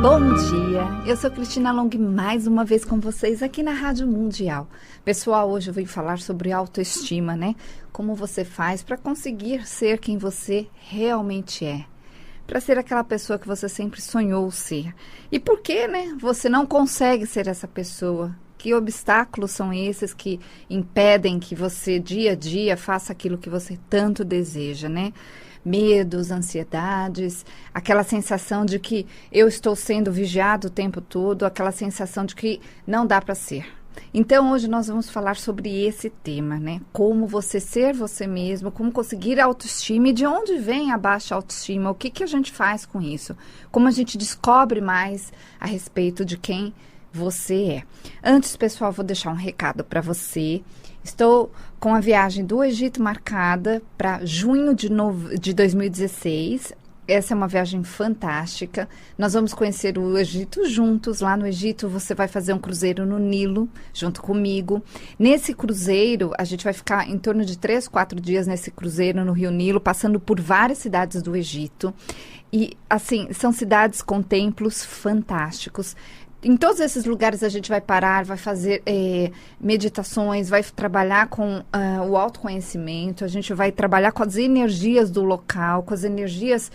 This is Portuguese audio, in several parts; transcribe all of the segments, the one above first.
Bom dia, eu sou Cristina Long, mais uma vez com vocês aqui na Rádio Mundial. Pessoal, hoje eu vim falar sobre autoestima, né? Como você faz para conseguir ser quem você realmente é. Para ser aquela pessoa que você sempre sonhou ser. E por que, né? Você não consegue ser essa pessoa? Que obstáculos são esses que impedem que você dia a dia faça aquilo que você tanto deseja, né? Medos, ansiedades, aquela sensação de que eu estou sendo vigiado o tempo todo, aquela sensação de que não dá para ser. Então, hoje nós vamos falar sobre esse tema, né? Como você ser você mesmo, como conseguir autoestima e de onde vem a baixa autoestima, o que a gente faz com isso, como a gente descobre mais a respeito de quem você é. Antes, pessoal, vou deixar um recado para você. Estou com a viagem do Egito marcada para junho de 2016. Essa é uma viagem fantástica. Nós vamos conhecer o Egito juntos. Lá no Egito, você vai fazer um cruzeiro no Nilo, junto comigo. Nesse cruzeiro, a gente vai ficar em torno de 3, 4 dias nesse cruzeiro no Rio Nilo, passando por várias cidades do Egito. E, assim, são cidades com templos fantásticos. Em todos esses lugares a gente vai parar, vai fazer meditações, vai trabalhar com o autoconhecimento, a gente vai trabalhar com as energias do local, com as energias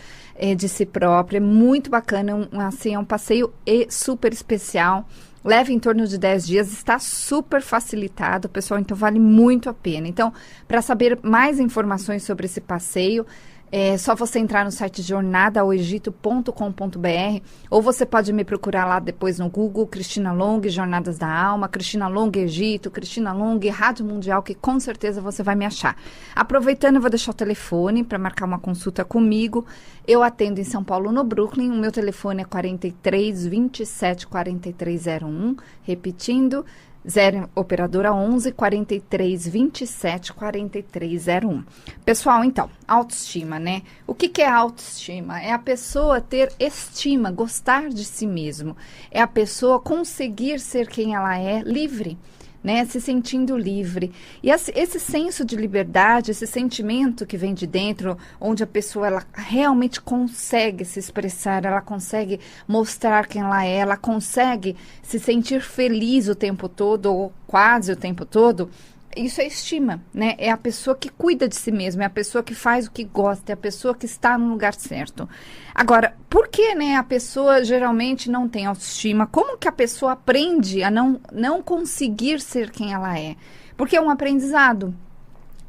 de si própria. É muito bacana, assim, é um passeio super especial. Leva em torno de 10 dias, está super facilitado, pessoal, então vale muito a pena. Então, para saber mais informações sobre esse passeio, é só você entrar no site jornadaoegito.com.br ou você pode me procurar lá depois no Google, Cristina Long, Jornadas da Alma, Cristina Long Egito, Cristina Long, Rádio Mundial, que com certeza você vai me achar. Aproveitando, eu vou deixar o telefone para marcar uma consulta comigo. Eu atendo em São Paulo, no Brooklyn. O meu telefone é 43 27 4301. Repetindo, 0 operadora 11 43 27 4301. Pessoal, então, autoestima, né? O que é autoestima? É a pessoa ter estima, gostar de si mesmo. É a pessoa conseguir ser quem ela é, livre, né? Se sentindo livre. E esse senso de liberdade, esse sentimento que vem de dentro, onde a pessoa ela realmente consegue se expressar, ela consegue mostrar quem ela consegue se sentir feliz o tempo todo, ou quase o tempo todo. Isso é estima, né? É a pessoa que cuida de si mesma, é a pessoa que faz o que gosta, é a pessoa que está no lugar certo. Agora, por que, né, a pessoa geralmente não tem autoestima? Como que a pessoa aprende a não conseguir ser quem ela é? Porque é um aprendizado.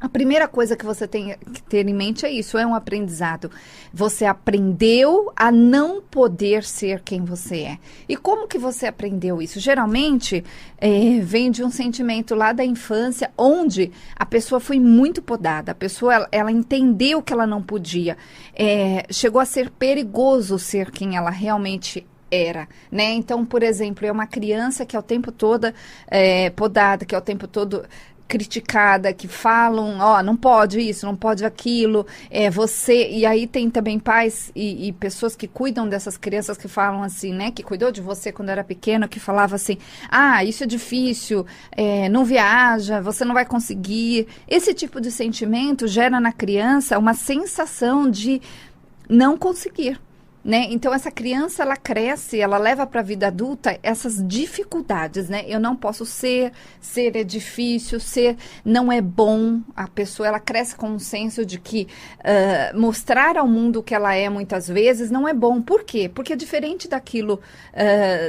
A primeira coisa que você tem que ter em mente é isso, é um aprendizado. Você aprendeu a não poder ser quem você é. E como que você aprendeu isso? Geralmente, vem de um sentimento lá da infância, onde a pessoa foi muito podada. A pessoa, ela entendeu que ela não podia. Chegou a ser perigoso ser quem ela realmente era, né? Então, por exemplo, é uma criança que é o tempo todo podada, que é o tempo todo criticada, que falam, não pode isso, não pode aquilo, e aí tem também pais e pessoas que cuidam dessas crianças que falam assim, né, que cuidou de você quando era pequeno, que falava assim, isso é difícil, não viaja, você não vai conseguir. Esse tipo de sentimento gera na criança uma sensação de não conseguir, né? Então, essa criança, ela cresce, ela leva para a vida adulta essas dificuldades, né? Eu não posso ser é difícil, ser não é bom. A pessoa, ela cresce com um senso de que mostrar ao mundo o que ela é, muitas vezes, não é bom. Por quê? Porque é diferente daquilo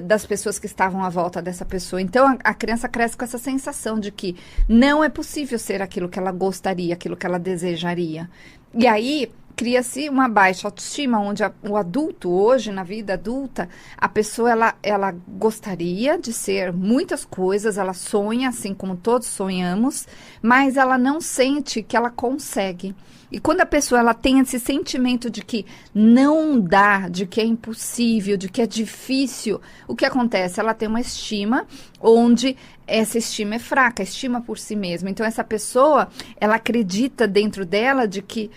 das pessoas que estavam à volta dessa pessoa. Então, a criança cresce com essa sensação de que não é possível ser aquilo que ela gostaria, aquilo que ela desejaria. E aí cria-se uma baixa autoestima, onde o adulto, hoje, na vida adulta, a pessoa, ela gostaria de ser muitas coisas, ela sonha, assim como todos sonhamos, mas ela não sente que ela consegue. E quando a pessoa ela tem esse sentimento de que não dá, de que é impossível, de que é difícil, o que acontece? Ela tem uma estima onde essa estima é fraca, estima por si mesma. Então, essa pessoa, ela acredita dentro dela de que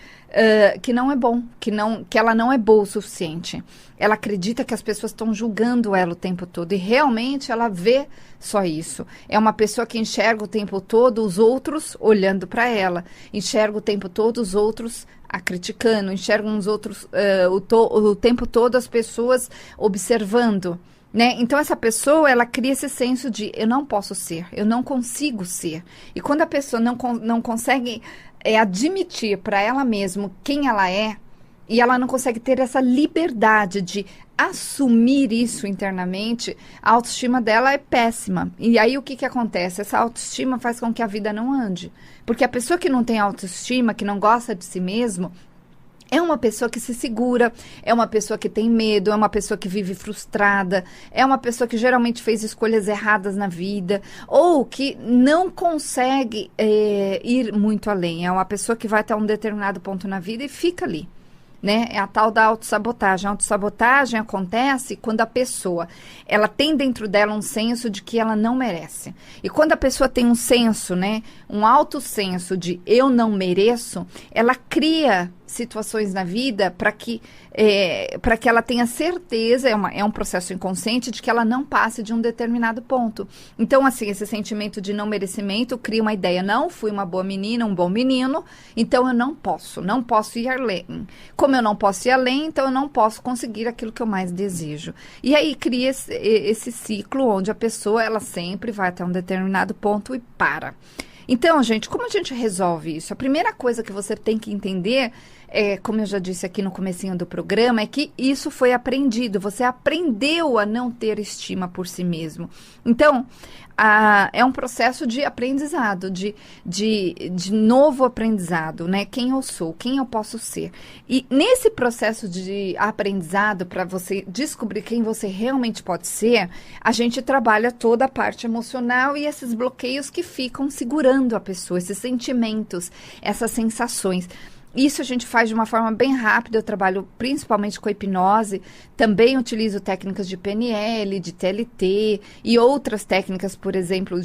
não é bom, que ela não é boa o suficiente. Ela acredita que as pessoas estão julgando ela o tempo todo e realmente ela vê só isso. É uma pessoa que enxerga o tempo todo os outros olhando para ela, enxerga o tempo todo os outros a criticando, enxerga os outros o tempo todo as pessoas observando. Né? Então, essa pessoa, ela cria esse senso de eu não posso ser, eu não consigo ser. E quando a pessoa não consegue admitir para ela mesma quem ela é, e ela não consegue ter essa liberdade de assumir isso internamente, a autoestima dela é péssima. E aí, o que acontece? Essa autoestima faz com que a vida não ande. Porque a pessoa que não tem autoestima, que não gosta de si mesmo, é uma pessoa que se segura, é uma pessoa que tem medo, é uma pessoa que vive frustrada, é uma pessoa que geralmente fez escolhas erradas na vida, ou que não consegue ir muito além. É uma pessoa que vai até um determinado ponto na vida e fica ali. Né? É a tal da autossabotagem. A autossabotagem acontece quando a pessoa, ela tem dentro dela um senso de que ela não merece. E quando a pessoa tem um senso, né, um alto senso de eu não mereço, ela cria situações na vida para que ela tenha certeza, é um processo inconsciente, de que ela não passe de um determinado ponto. Então, assim, esse sentimento de não merecimento cria uma ideia, não fui uma boa menina, um bom menino, então eu não posso ir além. Como eu não posso ir além, então eu não posso conseguir aquilo que eu mais desejo. E aí cria esse ciclo onde a pessoa, ela sempre vai até um determinado ponto e para. Então, gente, como a gente resolve isso? A primeira coisa que você tem que entender, como eu já disse aqui no comecinho do programa, é que isso foi aprendido. Você aprendeu a não ter estima por si mesmo. Então, é um processo de aprendizado, de novo aprendizado, né? Quem eu sou, quem eu posso ser. E nesse processo de aprendizado, para você descobrir quem você realmente pode ser, a gente trabalha toda a parte emocional e esses bloqueios que ficam segurando a pessoa, esses sentimentos, essas sensações. Isso a gente faz de uma forma bem rápida. Eu trabalho principalmente com hipnose, também utilizo técnicas de PNL, de TLT e outras técnicas, por exemplo,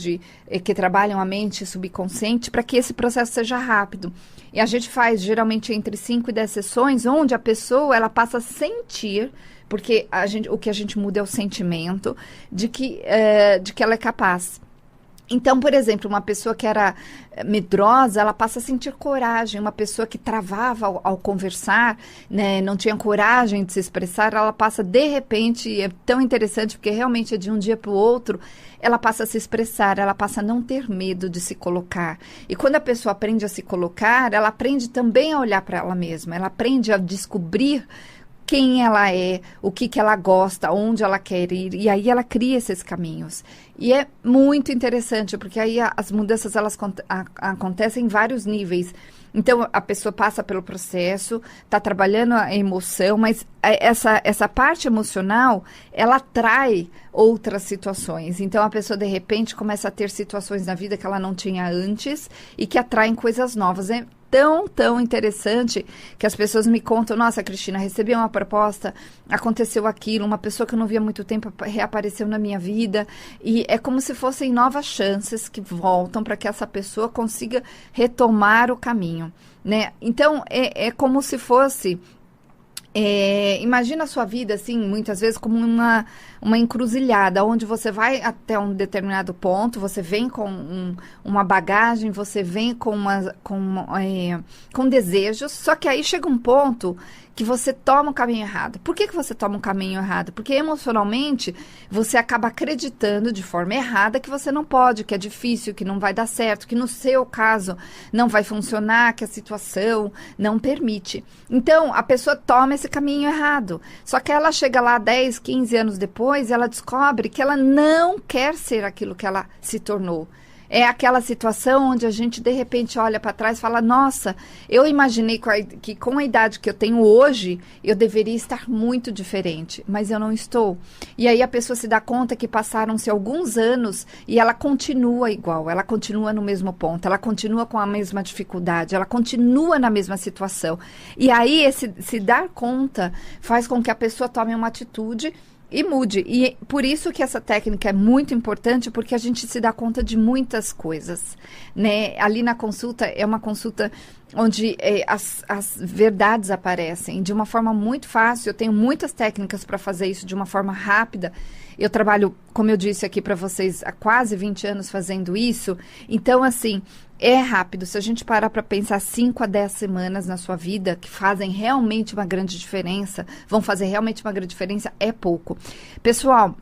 que trabalham a mente subconsciente para que esse processo seja rápido. E a gente faz geralmente entre 5 e 10 sessões, onde a pessoa ela passa a sentir, porque o que a gente muda é o sentimento de que ela é capaz. Então, por exemplo, uma pessoa que era medrosa, ela passa a sentir coragem. Uma pessoa que travava ao conversar, né, não tinha coragem de se expressar, ela passa, de repente, é tão interessante, porque realmente é de um dia para o outro, ela passa a se expressar, ela passa a não ter medo de se colocar. E quando a pessoa aprende a se colocar, ela aprende também a olhar para ela mesma, ela aprende a descobrir quem ela é, o que ela gosta, onde ela quer ir, e aí ela cria esses caminhos. E é muito interessante, porque aí as mudanças elas acontecem em vários níveis. Então, a pessoa passa pelo processo, está trabalhando a emoção, mas essa parte emocional, ela atrai outras situações. Então, a pessoa, de repente, começa a ter situações na vida que ela não tinha antes e que atraem coisas novas. É tão interessante que as pessoas me contam, nossa, Cristina, recebi uma proposta, aconteceu aquilo, uma pessoa que eu não via há muito tempo reapareceu na minha vida, e é como se fossem novas chances que voltam para que essa pessoa consiga retomar o caminho, né? Então, é como se fosse... imagina a sua vida, assim, muitas vezes como uma encruzilhada, onde você vai até um determinado ponto, você vem com uma bagagem, você vem com desejos, só que aí chega um ponto que você toma o caminho errado. Por que você toma o caminho errado? Porque emocionalmente você acaba acreditando de forma errada que você não pode, que é difícil, que não vai dar certo, que no seu caso não vai funcionar, que a situação não permite. Então, a pessoa toma esse caminho errado. Só que ela chega lá 10, 15 anos depois e ela descobre que ela não quer ser aquilo que ela se tornou. É aquela situação onde a gente, de repente, olha para trás e fala, nossa, eu imaginei que com a idade que eu tenho hoje, eu deveria estar muito diferente, mas eu não estou. E aí a pessoa se dá conta que passaram-se alguns anos e ela continua igual, ela continua no mesmo ponto, ela continua com a mesma dificuldade, ela continua na mesma situação. E aí esse se dar conta faz com que a pessoa tome uma atitude E mude. E por isso que essa técnica é muito importante, porque a gente se dá conta de muitas coisas, né? Ali na consulta, é uma consulta onde as verdades aparecem de uma forma muito fácil. Eu tenho muitas técnicas para fazer isso de uma forma rápida. Eu trabalho, como eu disse aqui para vocês, há quase 20 anos fazendo isso. Então, assim, é rápido. Se a gente parar para pensar 5 a 10 semanas na sua vida, que fazem realmente uma grande diferença, vão fazer realmente uma grande diferença, é pouco. Pessoal,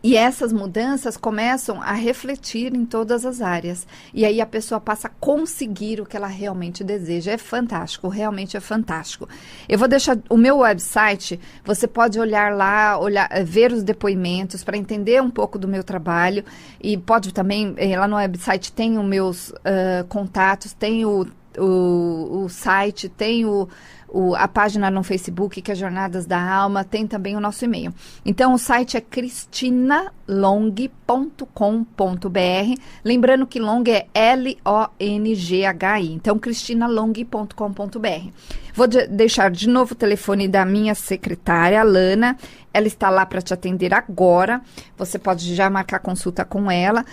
e essas mudanças começam a refletir em todas as áreas. E aí a pessoa passa a conseguir o que ela realmente deseja. É fantástico, realmente é fantástico. Eu vou deixar o meu website, você pode olhar lá, ver os depoimentos para entender um pouco do meu trabalho. E pode também, lá no website tem os meus contatos, tem o site, tem a página no Facebook, que é Jornadas da Alma, tem também o nosso e-mail. Então, o site é cristinalong.com.br. Lembrando que Long é L-O-N-G-H-I. Então, cristinalong.com.br. Vou deixar de novo o telefone da minha secretária, Lana. Ela está lá para te atender agora. Você pode já marcar consulta com ela.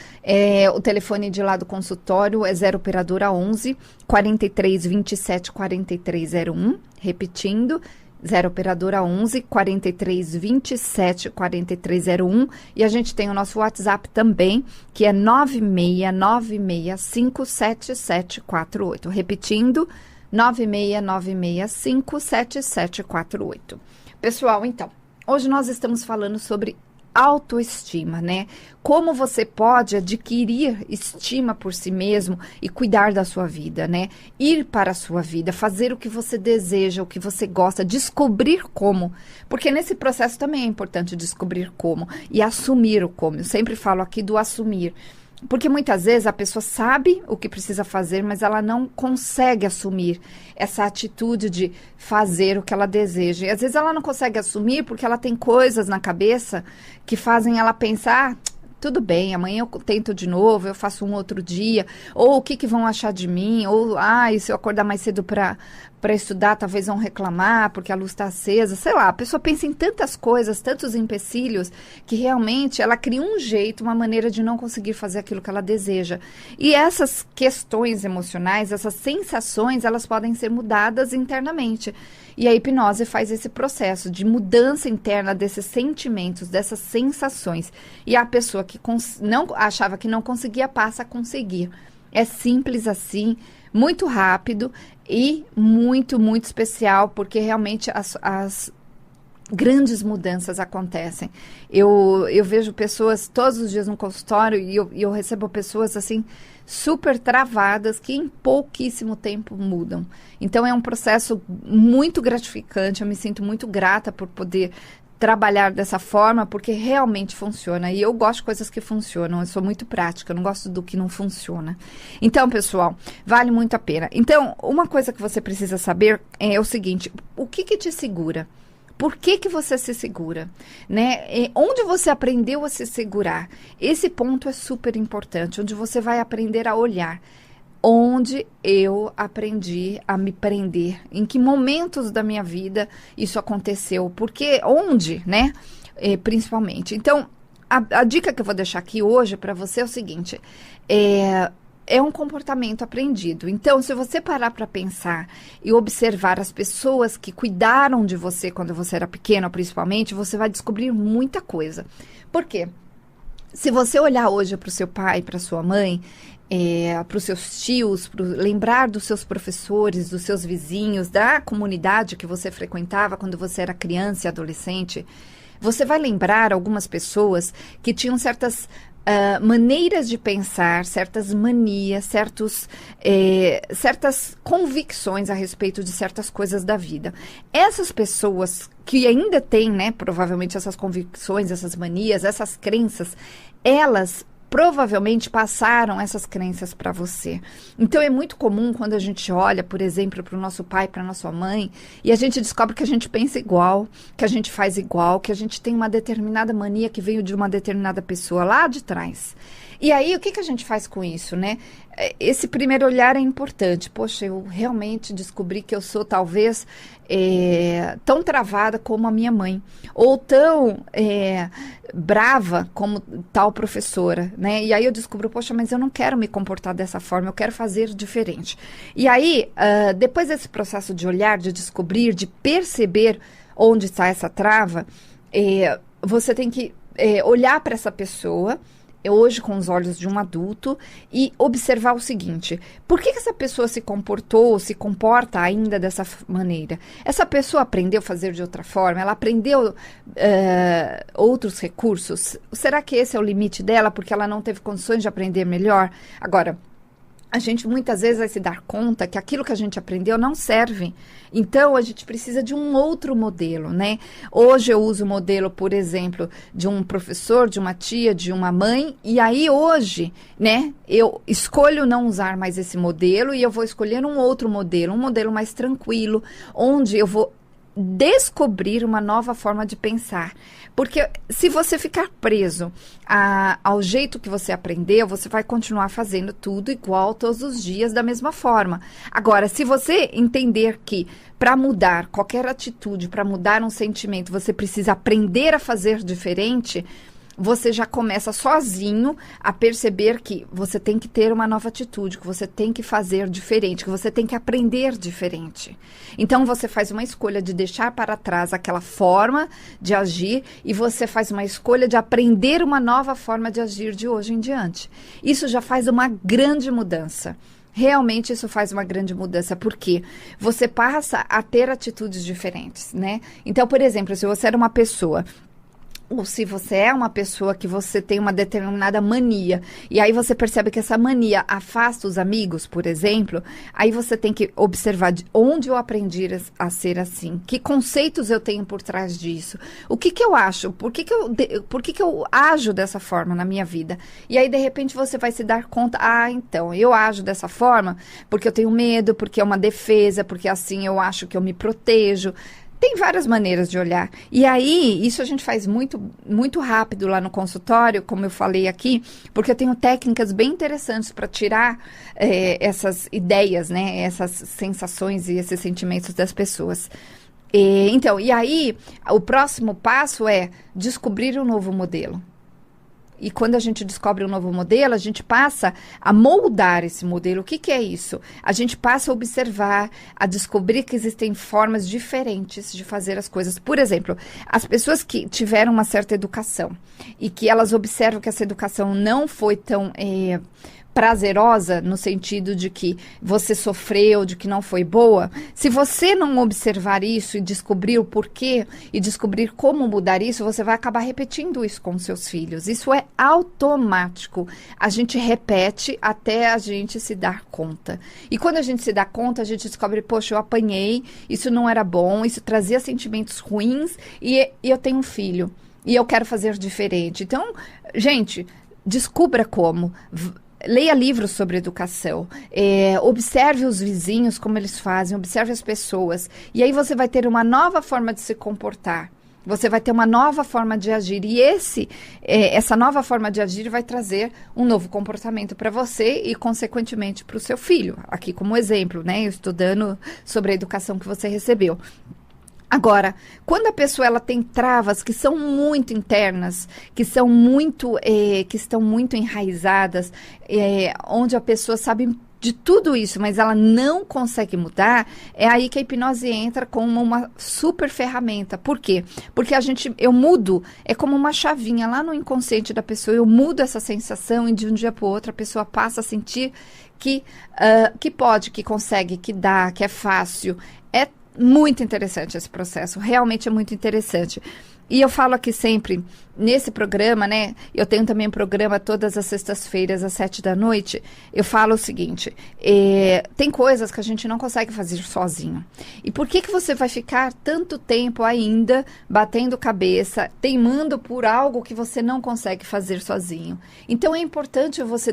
O telefone de lá do consultório é 0 operadora 11 43 27 43 01. Repetindo, 0 operadora 11 43 27 43 01. E a gente tem o nosso WhatsApp também, que é 969657748. Repetindo, 969657748. Pessoal, então, hoje nós estamos falando sobre autoestima, né? Como você pode adquirir estima por si mesmo e cuidar da sua vida, né? Ir para a sua vida, fazer o que você deseja, o que você gosta, descobrir como. Porque nesse processo também é importante descobrir como e assumir o como. Eu sempre falo aqui do assumir. Porque muitas vezes a pessoa sabe o que precisa fazer, mas ela não consegue assumir essa atitude de fazer o que ela deseja. E às vezes ela não consegue assumir porque ela tem coisas na cabeça que fazem ela pensar, tudo bem, amanhã eu tento de novo, eu faço um outro dia, ou o que vão achar de mim, ou, se eu acordar mais cedo para estudar, talvez vão reclamar, porque a luz está acesa, sei lá, a pessoa pensa em tantas coisas, tantos empecilhos, que realmente ela cria um jeito, uma maneira de não conseguir fazer aquilo que ela deseja. E essas questões emocionais, essas sensações, elas podem ser mudadas internamente. E a hipnose faz esse processo de mudança interna desses sentimentos, dessas sensações. E a pessoa que não achava que não conseguia, passa a conseguir. É simples assim, muito rápido e muito, muito especial, porque realmente as grandes mudanças acontecem. Eu vejo pessoas todos os dias no consultório e eu recebo pessoas assim super travadas que em pouquíssimo tempo mudam. Então é um processo muito gratificante, eu me sinto muito grata por poder trabalhar dessa forma, porque realmente funciona. E eu gosto de coisas que funcionam, eu sou muito prática, eu não gosto do que não funciona. Então, pessoal, vale muito a pena. Então, uma coisa que você precisa saber é o seguinte, o que te segura? Por que você se segura, né? Onde você aprendeu a se segurar? Esse ponto é super importante, onde você vai aprender a olhar. Onde eu aprendi a me prender? Em que momentos da minha vida isso aconteceu? Porque onde, né? Principalmente. Então, a dica que eu vou deixar aqui hoje para você é o seguinte, é um comportamento aprendido. Então, se você parar para pensar e observar as pessoas que cuidaram de você quando você era pequeno, principalmente, você vai descobrir muita coisa. Por quê? Se você olhar hoje para o seu pai, para sua mãe, para os seus tios, lembrar dos seus professores, dos seus vizinhos, da comunidade que você frequentava quando você era criança e adolescente, você vai lembrar algumas pessoas que tinham certas maneiras de pensar, certas manias, certas convicções a respeito de certas coisas da vida. Essas pessoas que ainda têm, né, provavelmente essas convicções, essas manias, essas crenças, elas provavelmente passaram essas crenças para você. Então, é muito comum quando a gente olha, por exemplo, para o nosso pai, para a nossa mãe, e a gente descobre que a gente pensa igual, que a gente faz igual, que a gente tem uma determinada mania que veio de uma determinada pessoa lá de trás. E aí, o que a gente faz com isso, né? Esse primeiro olhar é importante. Poxa, eu realmente descobri que eu sou talvez tão travada como a minha mãe, ou tão brava como tal professora, né? E aí eu descubro, poxa, mas eu não quero me comportar dessa forma, eu quero fazer diferente. E aí, depois desse processo de olhar, de descobrir, de perceber onde está essa trava, você tem que olhar para essa pessoa, hoje com os olhos de um adulto, e observar o seguinte: por que essa pessoa se comportou, se comporta ainda dessa maneira? Essa pessoa aprendeu a fazer de outra forma? Ela aprendeu outros recursos? Será que esse é o limite dela porque ela não teve condições de aprender melhor? Agora, a gente muitas vezes vai se dar conta que aquilo que a gente aprendeu não serve. Então, a gente precisa de um outro modelo, né? Hoje eu uso o modelo, por exemplo, de um professor, de uma tia, de uma mãe. E aí, hoje, né, eu escolho não usar mais esse modelo e eu vou escolher um outro modelo, um modelo mais tranquilo, onde eu vou descobrir uma nova forma de pensar. Porque se você ficar preso ao jeito que você aprendeu, você vai continuar fazendo tudo igual todos os dias da mesma forma. Agora, se você entender que para mudar qualquer atitude, para mudar um sentimento, você precisa aprender a fazer diferente, você já começa sozinho a perceber que você tem que ter uma nova atitude, que você tem que fazer diferente, que você tem que aprender diferente. Então, você faz uma escolha de deixar para trás aquela forma de agir e você faz uma escolha de aprender uma nova forma de agir de hoje em diante. Isso já faz uma grande mudança. Realmente isso faz uma grande mudança, porque você passa a ter atitudes diferentes, né? Então, por exemplo, se você era uma pessoa, ou se você é uma pessoa que você tem uma determinada mania, e aí você percebe que essa mania afasta os amigos, por exemplo, aí você tem que observar de onde eu aprendi a ser assim, que conceitos eu tenho por trás disso, o que eu acho, por que eu ajo dessa forma na minha vida. E aí, de repente, você vai se dar conta, então, eu ajo dessa forma porque eu tenho medo, porque é uma defesa, porque assim eu acho que eu me protejo. Tem várias maneiras de olhar. E aí, isso a gente faz muito, muito rápido lá no consultório, como eu falei aqui, porque eu tenho técnicas bem interessantes para tirar essas ideias, né? Essas sensações e esses sentimentos das pessoas. E aí, o próximo passo é descobrir um novo modelo. E quando a gente descobre um novo modelo, a gente passa a moldar esse modelo. O que é isso? A gente passa a observar, a descobrir que existem formas diferentes de fazer as coisas. Por exemplo, as pessoas que tiveram uma certa educação e que elas observam que essa educação não foi tão prazerosa, no sentido de que você sofreu, de que não foi boa, se você não observar isso e descobrir o porquê e descobrir como mudar isso, você vai acabar repetindo isso com seus filhos. Isso é automático. A gente repete até a gente se dar conta. E quando a gente se dá conta, a gente descobre, poxa, eu apanhei, isso não era bom, isso trazia sentimentos ruins e eu tenho um filho e eu quero fazer diferente. Então, gente, descubra como. Leia livros sobre educação, observe os vizinhos, como eles fazem, observe as pessoas. E aí você vai ter uma nova forma de se comportar. Você vai ter uma nova forma de agir. E essa nova forma de agir vai trazer um novo comportamento para você e, consequentemente, para o seu filho. Aqui como exemplo, né? Eu estou dando sobre a educação que você recebeu. Agora, quando a pessoa ela tem travas que são muito internas, que estão muito enraizadas, onde a pessoa sabe de tudo isso, mas ela não consegue mudar, é aí que a hipnose entra como uma super ferramenta. Por quê? Porque eu mudo, é como uma chavinha lá no inconsciente da pessoa, eu mudo essa sensação e de um dia para o outro a pessoa passa a sentir que pode, que consegue, que dá, que é fácil. É muito interessante esse processo, realmente é muito interessante. E eu falo aqui sempre, nesse programa, né, eu tenho também um programa todas as sextas-feiras, às 19h, eu falo o seguinte, tem coisas que a gente não consegue fazer sozinho. E por que você vai ficar tanto tempo ainda batendo cabeça, teimando por algo que você não consegue fazer sozinho? Então é importante você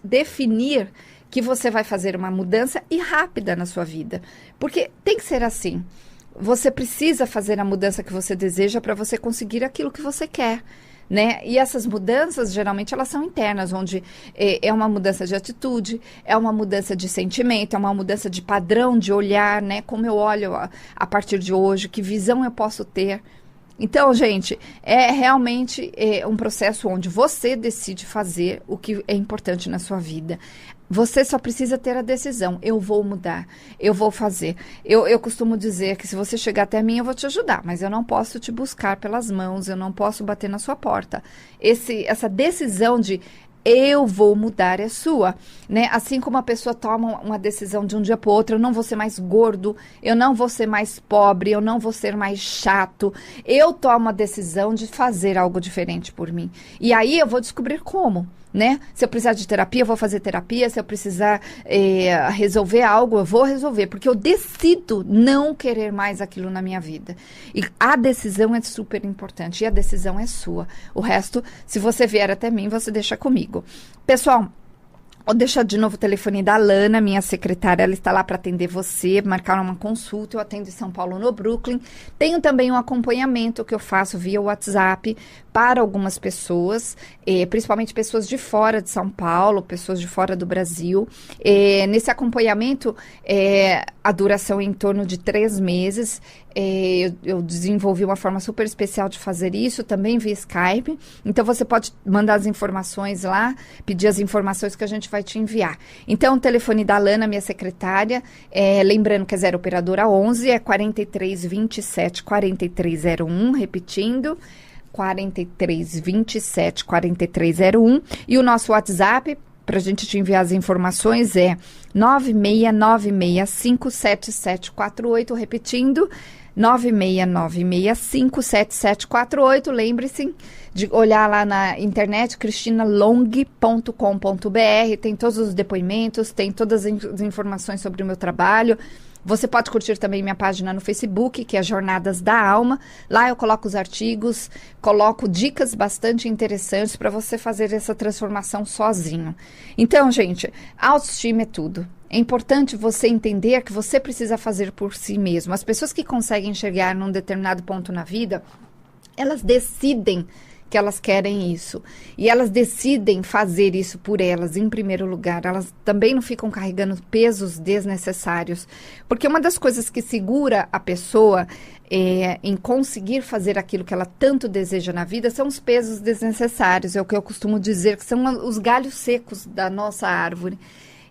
definir que você vai fazer uma mudança e rápida na sua vida. Porque tem que ser assim. Você precisa fazer a mudança que você deseja para você conseguir aquilo que você quer. né? E essas mudanças, geralmente, elas são internas, onde é uma mudança de atitude, é uma mudança de sentimento, é uma mudança de padrão de olhar, né? Como eu olho a partir de hoje, que visão eu posso ter. Então, gente, é realmente um processo onde você decide fazer o que é importante na sua vida. Você só precisa ter a decisão. Eu vou mudar, eu vou fazer. Eu costumo dizer que se você chegar até mim, eu vou te ajudar, mas eu não posso te buscar pelas mãos, eu não posso bater na sua porta. Essa decisão de eu vou mudar é sua, né? Assim como a pessoa toma uma decisão de um dia para o outro, eu não vou ser mais gordo, eu não vou ser mais pobre, eu não vou ser mais chato. Eu tomo a decisão de fazer algo diferente por mim. E aí eu vou descobrir como, né? Se eu precisar de terapia, eu vou fazer terapia. Se eu precisar resolver algo, eu vou resolver. Porque eu decido não querer mais aquilo na minha vida. E a decisão é super importante. E a decisão é sua. O resto, se você vier até mim, você deixa comigo. Pessoal, vou deixar de novo o telefone da Lana, minha secretária, ela está lá para atender você, marcar uma consulta, eu atendo em São Paulo, no Brooklyn. Tenho também um acompanhamento que eu faço via WhatsApp para algumas pessoas, principalmente pessoas de fora de São Paulo, pessoas de fora do Brasil. Nesse acompanhamento, a duração é em torno de 3 meses. Eu desenvolvi uma forma super especial de fazer isso, também via Skype. Então, você pode mandar as informações lá, pedir as informações que a gente vai te enviar. Então, o telefone da Lana, minha secretária, lembrando que é 0 operadora 11, é 4327 4301, repetindo, 4327 4301. E o nosso WhatsApp, para a gente te enviar as informações, é 969657748, repetindo, 969657748. Lembre-se de olhar lá na internet, cristinalong.com.br, tem todos os depoimentos, tem todas as informações sobre o meu trabalho. Você pode curtir também minha página no Facebook, que é Jornadas da Alma. Lá eu coloco os artigos, coloco dicas bastante interessantes para você fazer essa transformação sozinho. Então, gente, autoestima é tudo. É importante você entender que você precisa fazer por si mesmo. As pessoas que conseguem chegar num determinado ponto na vida, elas decidem que elas querem isso. E elas decidem fazer isso por elas, em primeiro lugar. Elas também não ficam carregando pesos desnecessários. Porque uma das coisas que segura a pessoa em conseguir fazer aquilo que ela tanto deseja na vida são os pesos desnecessários. É o que eu costumo dizer, que são os galhos secos da nossa árvore.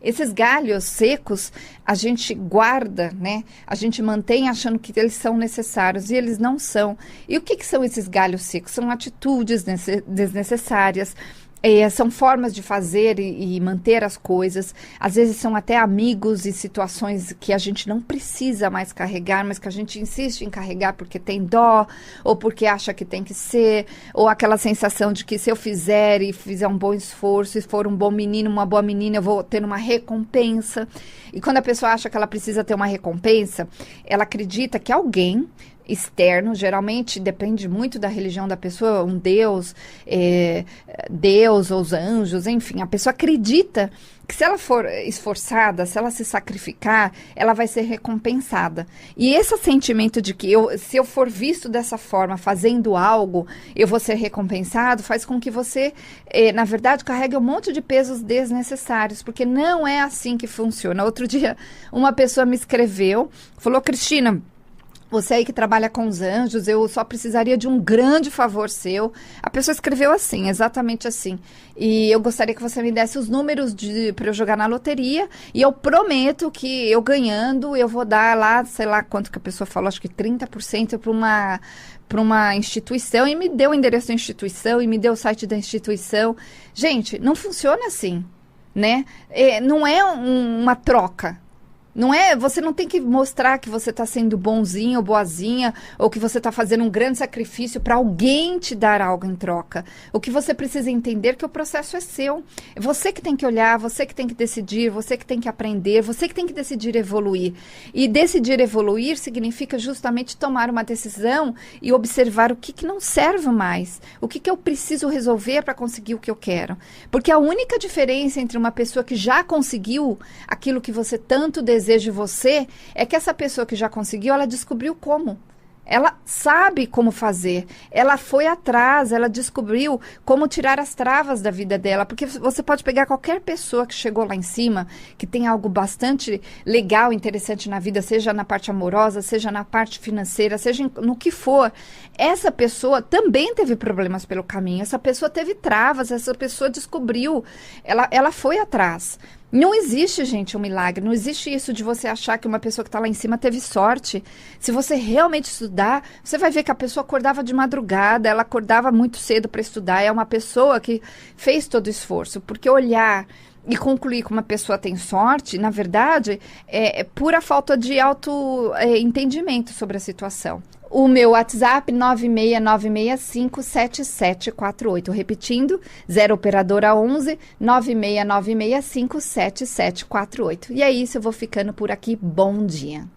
Esses galhos secos, a gente guarda, né? A gente mantém achando que eles são necessários e eles não são. E o que são esses galhos secos? São atitudes desnecessárias, são formas de fazer e manter as coisas. Às vezes são até amigos e situações que a gente não precisa mais carregar, mas que a gente insiste em carregar porque tem dó, ou porque acha que tem que ser, ou aquela sensação de que se eu fizer e fizer um bom esforço, se for um bom menino, uma boa menina, eu vou ter uma recompensa. E quando a pessoa acha que ela precisa ter uma recompensa, ela acredita que alguém externo, geralmente depende muito da religião da pessoa, um Deus, Deus ou os anjos, enfim, a pessoa acredita que se ela for esforçada, se ela se sacrificar, ela vai ser recompensada. E esse sentimento de que se eu for visto dessa forma, fazendo algo, eu vou ser recompensado, faz com que você, na verdade, carregue um monte de pesos desnecessários, porque não é assim que funciona. Outro dia, uma pessoa me escreveu, falou: Cristina, você aí que trabalha com os anjos, eu só precisaria de um grande favor seu. A pessoa escreveu assim, exatamente assim. E eu gostaria que você me desse os números para eu jogar na loteria. E eu prometo que eu ganhando, eu vou dar lá, sei lá quanto que a pessoa falou, acho que 30% para uma instituição. E me deu o endereço da instituição e me deu o site da instituição. Gente, não funciona assim, né? Não é uma troca. Não é, você não tem que mostrar que você está sendo bonzinho ou boazinha, ou que você está fazendo um grande sacrifício para alguém te dar algo em troca. O que você precisa entender é que o processo é seu. É você que tem que olhar, você que tem que decidir, você que tem que aprender, você que tem que decidir evoluir. E decidir evoluir significa justamente tomar uma decisão e observar o que não serve mais. O que eu preciso resolver para conseguir o que eu quero. Porque a única diferença entre uma pessoa que já conseguiu aquilo que você tanto deseja de você, é que essa pessoa que já conseguiu, ela descobriu como. Ela sabe como fazer, ela foi atrás, ela descobriu como tirar as travas da vida dela, porque você pode pegar qualquer pessoa que chegou lá em cima, que tem algo bastante legal, interessante na vida, seja na parte amorosa, seja na parte financeira, seja no que for, essa pessoa também teve problemas pelo caminho, essa pessoa teve travas, essa pessoa descobriu, ela foi atrás. Não existe, gente, um milagre. Não existe isso de você achar que uma pessoa que está lá em cima teve sorte. Se você realmente estudar, você vai ver que a pessoa acordava de madrugada, ela acordava muito cedo para estudar. É uma pessoa que fez todo o esforço. Porque olhar e concluir que uma pessoa tem sorte, na verdade, é pura falta de auto-entendimento sobre a situação. O meu WhatsApp, 969657748. Repetindo, 0 operadora 11 969657748. E é isso, eu vou ficando por aqui. Bom dia.